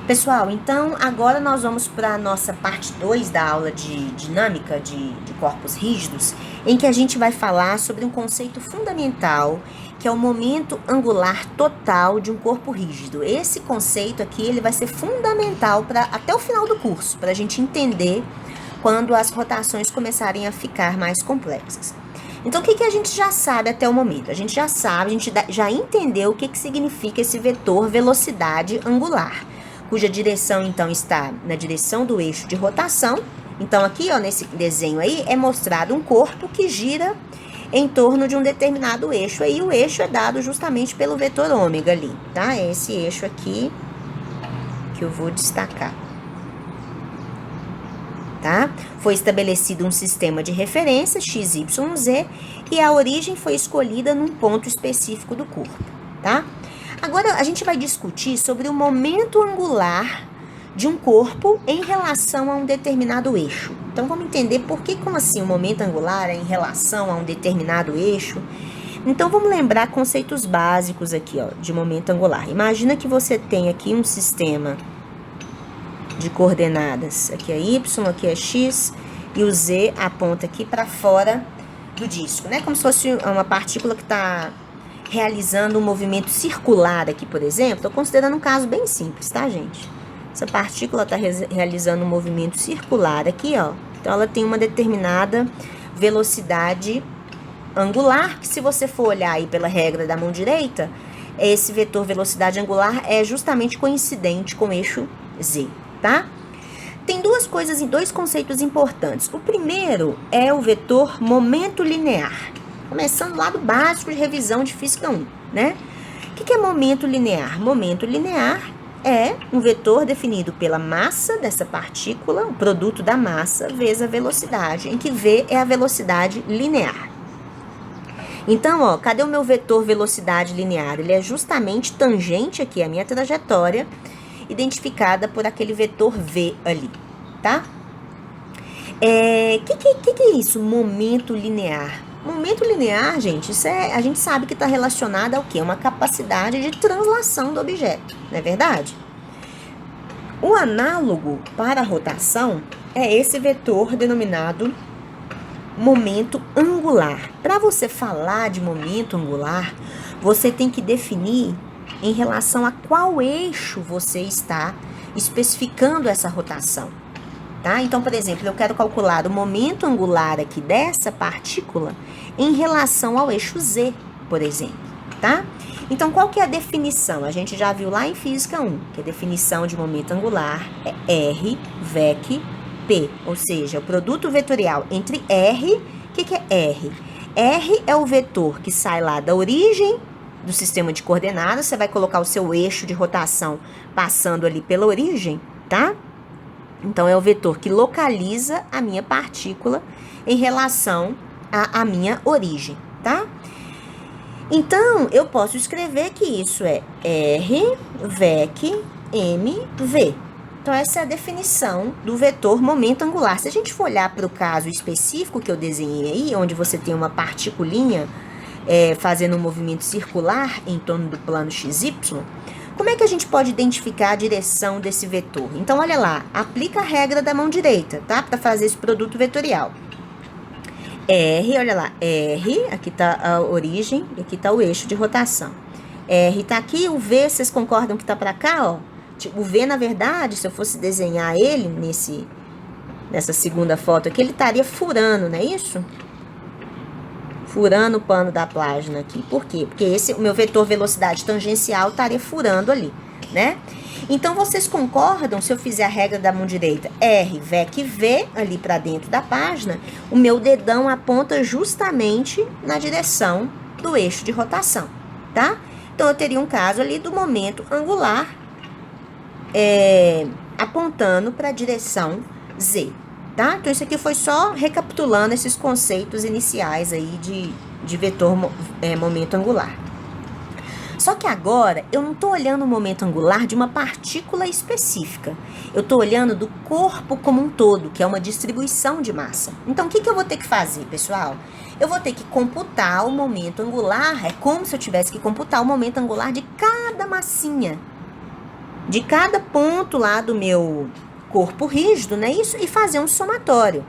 Pessoal, então agora nós vamos para a nossa parte 2 da aula de dinâmica de corpos rígidos, em que a gente vai falar sobre um conceito fundamental, que é o momento angular total de um corpo rígido. Esse conceito aqui ele vai ser fundamental até o final do curso, para a gente entender quando as rotações começarem a ficar mais complexas. Então, o que a gente já sabe até o momento? A gente já sabe, a gente já entendeu o que significa esse vetor velocidade angular, cuja direção, então, está na direção do eixo de rotação. Então, aqui, ó, nesse desenho aí, é mostrado um corpo que gira em torno de um determinado eixo. Aí, o eixo é dado justamente pelo vetor ômega ali, tá? É esse eixo aqui que eu vou destacar, tá? Foi estabelecido um sistema de referência, x, y, z, e a origem foi escolhida num ponto específico do corpo, tá? Agora, a gente vai discutir sobre o momento angular de um corpo em relação a um determinado eixo. Então, vamos entender como assim o momento angular é em relação a um determinado eixo. Então, vamos lembrar conceitos básicos aqui, ó, de momento angular. Imagina que você tem aqui um sistema de coordenadas. Aqui é y, aqui é x, e o z aponta aqui para fora do disco, né? Como se fosse uma partícula que está realizando um movimento circular aqui, por exemplo. Estou considerando um caso bem simples, tá, gente? Essa partícula está realizando um movimento circular aqui, ó. Então, ela tem uma determinada velocidade angular, que se você for olhar aí pela regra da mão direita, esse vetor velocidade angular é justamente coincidente com o eixo z, tá? Tem dois conceitos importantes. O primeiro é o vetor momento linear. Começando lá do básico de revisão de Física 1, né? O que é momento linear? Momento linear é um vetor definido pela massa dessa partícula, o produto da massa, vezes a velocidade, em que V é a velocidade linear. Então, ó, cadê o meu vetor velocidade linear? Ele é justamente tangente aqui à minha trajetória, identificada por aquele vetor V ali, tá? Que é isso? Momento linear. Momento linear, gente, a gente sabe que está relacionado ao quê? Uma capacidade de translação do objeto, não é verdade? O análogo para a rotação é esse vetor denominado momento angular. Para você falar de momento angular, você tem que definir em relação a qual eixo você está especificando essa rotação. Tá? Então, por exemplo, eu quero calcular o momento angular aqui dessa partícula em relação ao eixo Z, por exemplo, tá? Então, qual que é a definição? A gente já viu lá em Física 1, que a definição de momento angular é R, VEC, P, ou seja, o produto vetorial entre R, o que é R? R é o vetor que sai lá da origem do sistema de coordenadas, você vai colocar o seu eixo de rotação passando ali pela origem, tá? Então, é o vetor que localiza a minha partícula em relação à minha origem, tá? Então, eu posso escrever que isso é R, VEC, M, V. Então, essa é a definição do vetor momento angular. Se a gente for olhar para o caso específico que eu desenhei aí, onde você tem uma particulinha fazendo um movimento circular em torno do plano XY, como é que a gente pode identificar a direção desse vetor? Então, olha lá, aplica a regra da mão direita, tá? Para fazer esse produto vetorial. R, olha lá, R, aqui está a origem, e aqui está o eixo de rotação. R está aqui, o V, vocês concordam que está para cá, ó? O V, na verdade, se eu fosse desenhar ele nessa segunda foto aqui, ele estaria furando, não é isso? Furando o pano da página aqui. Por quê? Porque o meu vetor velocidade tangencial estaria furando ali, né? Então, vocês concordam, se eu fizer a regra da mão direita, R, VEC, V, ali para dentro da página, o meu dedão aponta justamente na direção do eixo de rotação, tá? Então, eu teria um caso ali do momento angular apontando para a direção Z. Tá? Então, isso aqui foi só recapitulando esses conceitos iniciais aí de vetor momento angular. Só que agora, eu não estou olhando o momento angular de uma partícula específica. Eu estou olhando do corpo como um todo, que é uma distribuição de massa. Então, o que eu vou ter que fazer, pessoal? Eu vou ter que computar o momento angular, é como se eu tivesse que computar o momento angular de cada massinha de cada ponto lá do meu corpo rígido, né? Isso, e fazer um somatório.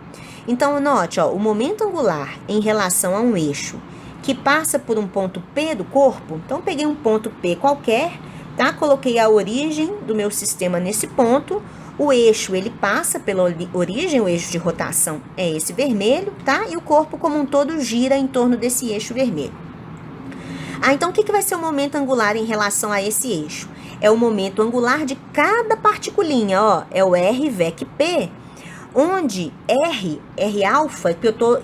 Então, note, ó, o momento angular em relação a um eixo que passa por um ponto P do corpo. Então, peguei um ponto P qualquer, tá? Coloquei a origem do meu sistema nesse ponto. O eixo, ele passa pela origem, o eixo de rotação é esse vermelho, tá? E o corpo como um todo gira em torno desse eixo vermelho. Então, o que vai ser o momento angular em relação a esse eixo? É o momento angular de cada particulinha, ó. É o R VEC P, onde R alfa, que eu estou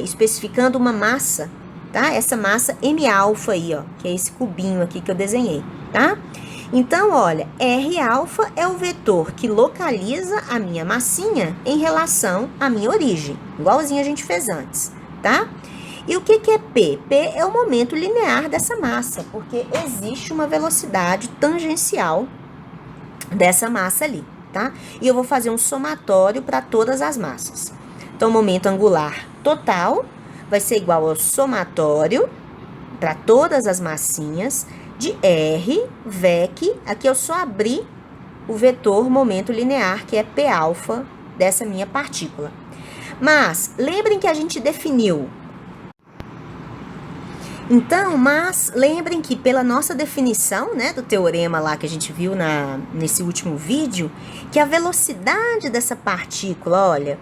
especificando uma massa, tá? Essa massa M alfa aí, ó, que é esse cubinho aqui que eu desenhei, tá? Então, olha, R alfa é o vetor que localiza a minha massinha em relação à minha origem, igualzinho a gente fez antes, tá? E o que é P? P é o momento linear dessa massa, porque existe uma velocidade tangencial dessa massa ali, tá? E eu vou fazer um somatório para todas as massas. Então, o momento angular total vai ser igual ao somatório para todas as massinhas de R, VEC, aqui eu só abri o vetor momento linear, que é P alfa dessa minha partícula. Mas, lembrem que a gente definiu. Então, mas lembrem que pela nossa definição, né, do teorema lá que a gente viu nesse último vídeo, que a velocidade dessa partícula, olha,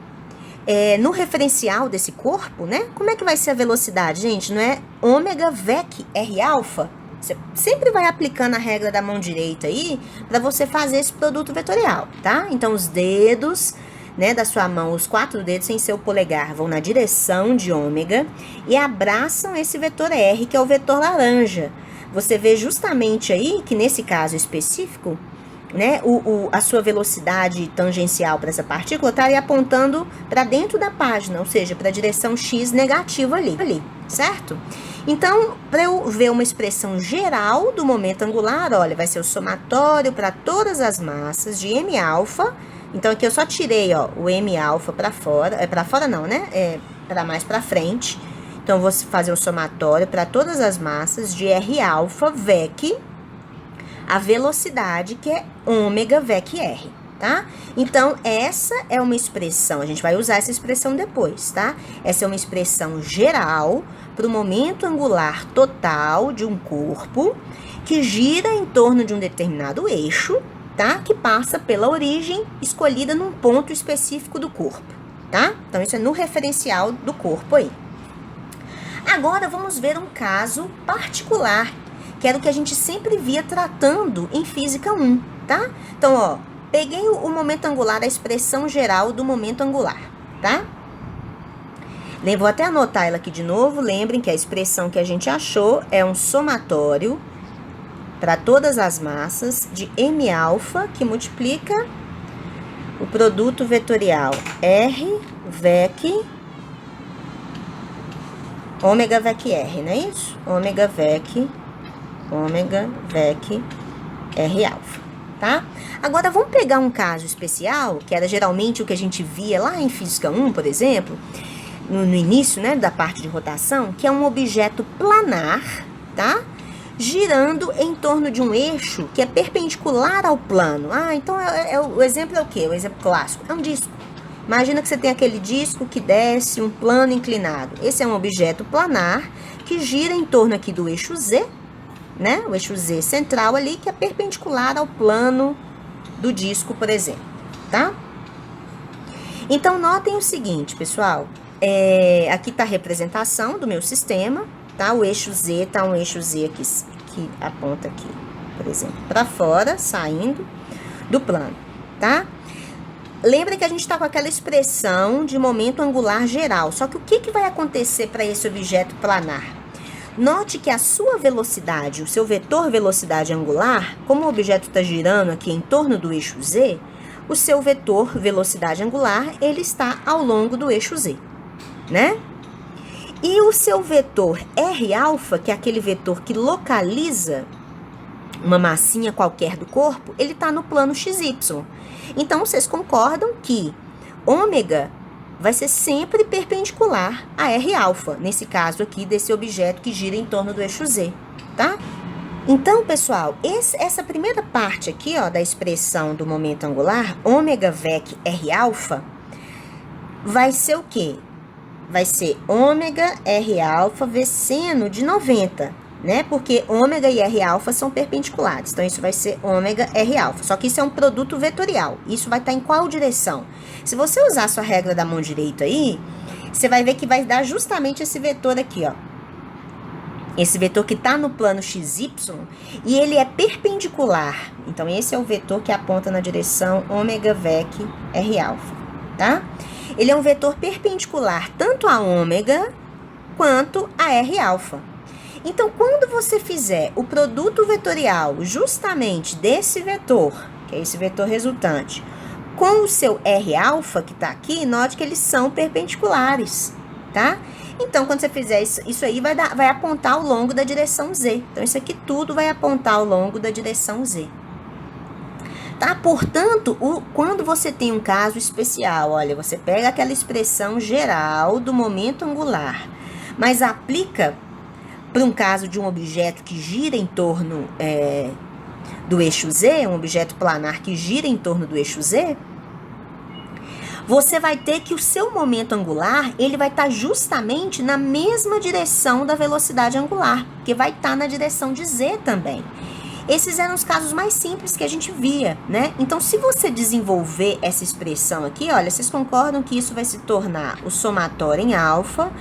no referencial desse corpo, né, como é que vai ser a velocidade, gente? Não é ômega VEC R alfa? Você sempre vai aplicando a regra da mão direita aí para você fazer esse produto vetorial, tá? Então, os dedos, né, da sua mão, os 4 dedos sem ser o polegar, vão na direção de ômega e abraçam esse vetor R, que é o vetor laranja. Você vê justamente aí que nesse caso específico, né, a sua velocidade tangencial para essa partícula estaria apontando para dentro da página, ou seja, para a direção X negativa ali, certo? Então, para eu ver uma expressão geral do momento angular, olha, vai ser o somatório para todas as massas de M alfa. Então, aqui eu só tirei, ó, o M alfa para fora não, né? Para mais para frente. Então, eu vou fazer o somatório para todas as massas de R alfa VEC, a velocidade que é ômega VEC R, tá? Então, essa é uma expressão, a gente vai usar essa expressão depois, tá? Essa é uma expressão geral para o momento angular total de um corpo que gira em torno de um determinado eixo, tá? Que passa pela origem escolhida num ponto específico do corpo, tá? Então, isso é no referencial do corpo aí. Agora, vamos ver um caso particular, que era o que a gente sempre via tratando em Física 1, tá? Então, ó, peguei o momento angular, a expressão geral do momento angular, tá? Vou até anotar ela aqui de novo. Lembrem que a expressão que a gente achou é um somatório para todas as massas de M alfa, que multiplica o produto vetorial R VEC ômega VEC R, não é isso? Ômega VEC R alfa, tá? Agora, vamos pegar um caso especial, que era geralmente o que a gente via lá em Física 1, por exemplo, no início, né, da parte de rotação, que é um objeto planar, tá? Girando em torno de um eixo que é perpendicular ao plano. Então o exemplo é o quê? O exemplo clássico é um disco. Imagina que você tem aquele disco que desce um plano inclinado. Esse é um objeto planar que gira em torno aqui do eixo Z, né? O eixo Z central ali, que é perpendicular ao plano do disco, por exemplo, tá? Então, notem o seguinte, pessoal. Aqui está a representação do meu sistema, tá? O eixo Z tá um eixo Z aqui, que aponta aqui, por exemplo, para fora, saindo do plano, tá? Lembra que a gente está com aquela expressão de momento angular geral. Só que o que vai acontecer para esse objeto planar? Note que a sua velocidade, o seu vetor velocidade angular, como o objeto está girando aqui em torno do eixo Z, o seu vetor velocidade angular, ele está ao longo do eixo Z, né? E o seu vetor R alfa, que é aquele vetor que localiza uma massinha qualquer do corpo, ele está no plano XY. Então, vocês concordam que ômega vai ser sempre perpendicular a R alfa, nesse caso aqui, desse objeto que gira em torno do eixo Z, tá? Então, pessoal, essa primeira parte aqui, ó, da expressão do momento angular, ômega vec R alfa, vai ser o quê? Vai ser ômega R alfa vezes seno de 90, né? Porque ômega e R alfa são perpendiculares. Então, isso vai ser ômega R alfa. Só que isso é um produto vetorial. Isso vai estar em qual direção? Se você usar a sua regra da mão direita aí, você vai ver que vai dar justamente esse vetor aqui, ó. Esse vetor que está no plano XY, e ele é perpendicular. Então, esse é o vetor que aponta na direção ômega vec R alfa, tá? Ele é um vetor perpendicular tanto a ômega quanto a R alfa. Então, quando você fizer o produto vetorial justamente desse vetor, que é esse vetor resultante, com o seu R alfa, que está aqui, note que eles são perpendiculares, tá? Então, quando você fizer isso aí, vai apontar ao longo da direção Z. Então, isso aqui tudo vai apontar ao longo da direção Z. Tá? Portanto, quando você tem um caso especial, olha, você pega aquela expressão geral do momento angular, mas aplica para um caso de um objeto que gira em torno do eixo Z, um objeto planar que gira em torno do eixo Z, você vai ter que o seu momento angular, ele vai estar justamente na mesma direção da velocidade angular, porque vai estar na direção de Z também. Esses eram os casos mais simples que a gente via, né? Então, se você desenvolver essa expressão aqui, olha, vocês concordam que isso vai se tornar o somatório em alfa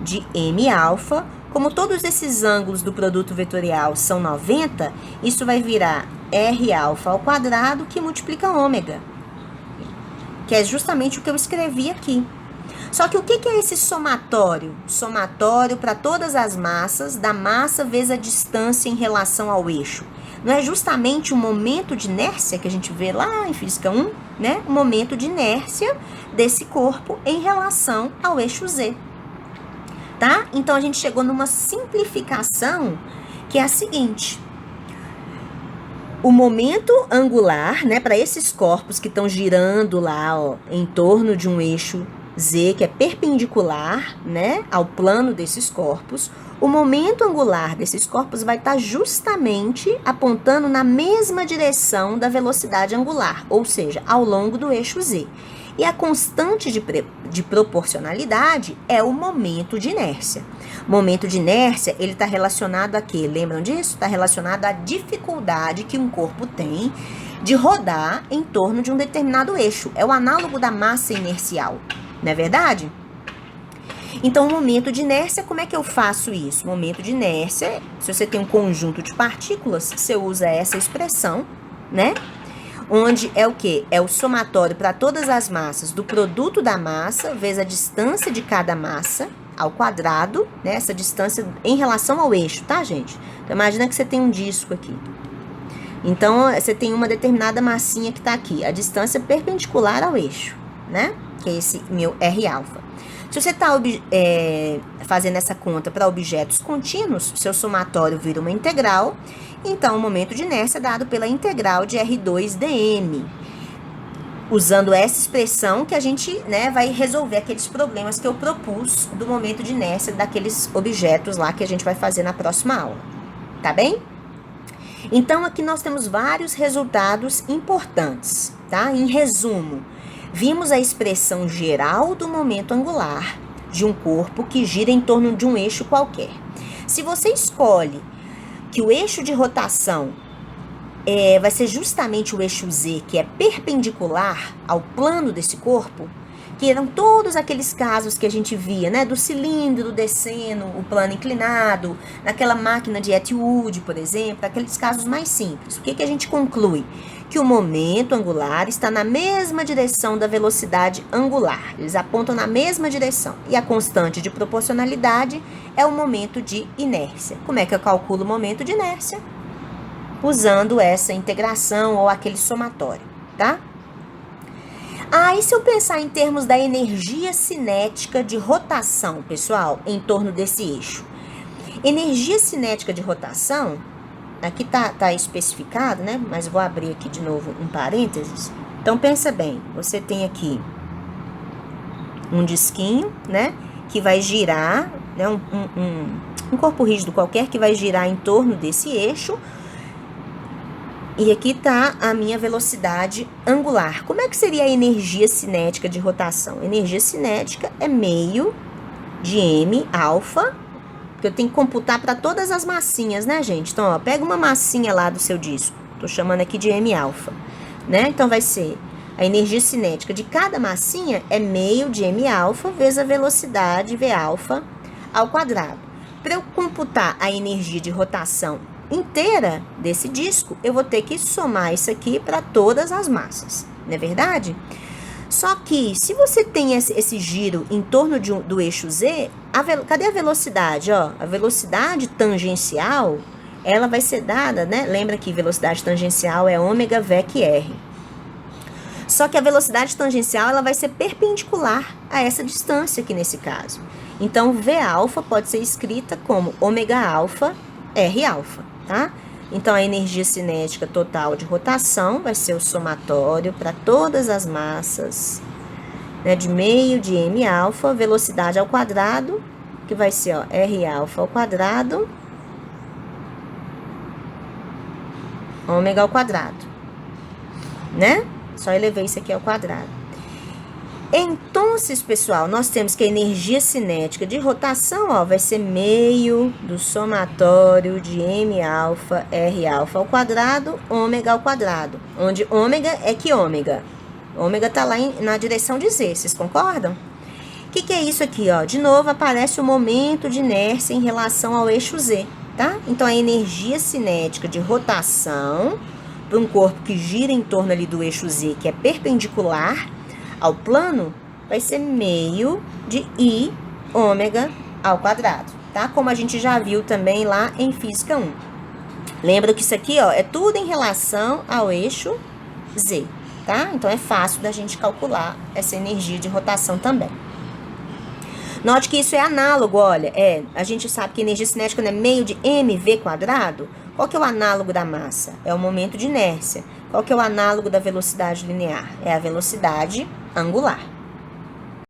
de M alfa. Como todos esses ângulos do produto vetorial são 90, isso vai virar R alfa ao quadrado que multiplica ômega, que é justamente o que eu escrevi aqui. Só que o que é esse somatório? Somatório para todas as massas, da massa vezes a distância em relação ao eixo. Não é justamente o momento de inércia que a gente vê lá em física 1, né? O momento de inércia desse corpo em relação ao eixo Z, tá? Então, a gente chegou numa simplificação que é a seguinte: o momento angular, né, para esses corpos que estão girando lá, ó, em torno de um eixo Z, que é perpendicular, né, ao plano desses corpos, o momento angular desses corpos vai estar justamente apontando na mesma direção da velocidade angular, ou seja, ao longo do eixo Z. E a constante de proporcionalidade é o momento de inércia. O momento de inércia, ele está relacionado a quê? Lembram disso? Está relacionado à dificuldade que um corpo tem de rodar em torno de um determinado eixo. É o análogo da massa inercial, não é verdade? Então, o momento de inércia, como é que eu faço isso? O momento de inércia, se você tem um conjunto de partículas, você usa essa expressão, né? Onde é o quê? É o somatório para todas as massas do produto da massa vezes a distância de cada massa ao quadrado, né? Essa distância em relação ao eixo, tá, gente? Então, imagina que você tem um disco aqui. Então, você tem uma determinada massinha que está aqui, a distância perpendicular ao eixo, né? Que é esse meu R alfa. Se você está fazendo essa conta para objetos contínuos, seu somatório vira uma integral, então o momento de inércia é dado pela integral de R2 dm. Usando essa expressão que a gente, né, vai resolver aqueles problemas que eu propus do momento de inércia daqueles objetos lá que a gente vai fazer na próxima aula, tá bem? Então, aqui nós temos vários resultados importantes, tá? Em resumo, vimos a expressão geral do momento angular de um corpo que gira em torno de um eixo qualquer. Se você escolhe que o eixo de rotação vai ser justamente o eixo Z, que é perpendicular ao plano desse corpo, que eram todos aqueles casos que a gente via, né, do cilindro descendo o plano inclinado, naquela máquina de Atwood, por exemplo, aqueles casos mais simples. O que a gente conclui? Que o momento angular está na mesma direção da velocidade angular. Eles apontam na mesma direção. E a constante de proporcionalidade é o momento de inércia. Como é que eu calculo o momento de inércia? Usando essa integração ou aquele somatório, tá? E se eu pensar em termos da energia cinética de rotação, pessoal, em torno desse eixo? Energia cinética de rotação, aqui tá especificado, né? Mas vou abrir aqui de novo um parênteses. Então, pensa bem, você tem aqui um disquinho, né? Que vai girar, né? Um corpo rígido qualquer que vai girar em torno desse eixo, E aqui está a minha velocidade angular. Como é que seria a energia cinética de rotação? Energia cinética é meio de m alfa, porque eu tenho que computar para todas as massinhas, né, gente? Então, ó, pega uma massinha lá do seu disco. Estou chamando aqui de m alfa, né? Então, vai ser a energia cinética de cada massinha é meio de m alfa vezes a velocidade v alfa ao quadrado. Para eu computar a energia de rotação inteira desse disco, eu vou ter que somar isso aqui para todas as massas, não é verdade? Só que, se você tem esse giro em torno do eixo Z, cadê a velocidade? Ó, a velocidade tangencial, ela vai ser dada, né? Lembra que velocidade tangencial é ômega VEC R. Só que a velocidade tangencial, ela vai ser perpendicular a essa distância aqui nesse caso. Então, V alfa pode ser escrita como ômega alfa R alfa, tá? Então, a energia cinética total de rotação vai ser o somatório para todas as massas, né, de meio de m alfa, velocidade ao quadrado, que vai ser, ó, R alfa ao quadrado, ômega ao quadrado, né? Só elevei isso aqui ao quadrado. Então, pessoal, nós temos que a energia cinética de rotação, ó, vai ser meio do somatório de m alfa, r alfa ao quadrado, ômega ao quadrado. Onde ômega é que ômega? Ômega tá lá na direção de z, vocês concordam? O que é isso aqui, ó? De novo, aparece o momento de inércia em relação ao eixo z, tá? Então, a energia cinética de rotação para um corpo que gira em torno ali do eixo z, que é perpendicular ao plano, vai ser meio de I ômega ao quadrado, tá? Como a gente já viu também lá em Física 1. Lembra que isso aqui, ó, é tudo em relação ao eixo Z, tá? Então, é fácil da gente calcular essa energia de rotação também. Note que isso é análogo, olha, a gente sabe que a energia cinética é meio de mv quadrado. Qual que é o análogo da massa? É o momento de inércia. Qual que é o análogo da velocidade linear? É a velocidade angular.